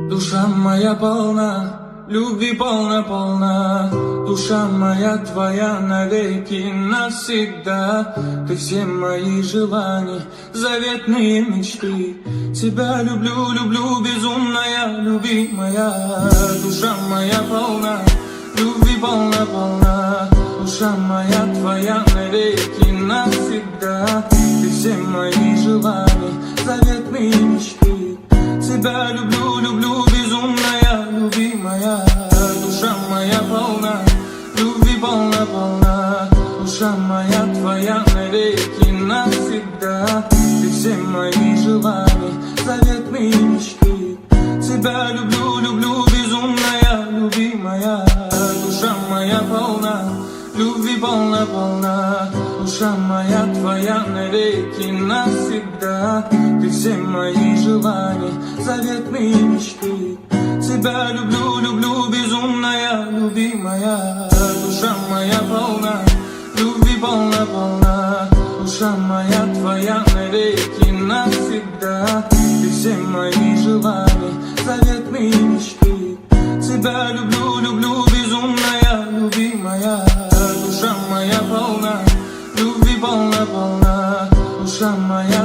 Душа моя полна, любви полна, душа моя твоя навеки навсегда. Ты все мои желания, заветные мечты. Тебя люблю, люблю, безумная, любимая. Душа моя полна, любви полна, душа моя твоя навеки навсегда. Ты все мои желания, заветные мечты. Тебя люблю, люблю, безумная, любимая. Душа моя полна, любви полна, душа моя твоя навеки навсегда. Ты все мои желания, заветные мечты. Тебя люблю, люблю, безумная, любимая. Душа моя полна, любви полна, душа моя твоя навеки навсегда. Ты все мои желания, заветные мечты. Тебя люблю, люблю, безумная, любимая. Душа моя полна, любви полна, душа моя твоя навеки навсегда. Ты все мои желания, заветные мечты. Тебя люблю, люблю, безумная, любимая. Душа моя полна, любви полна, душа моя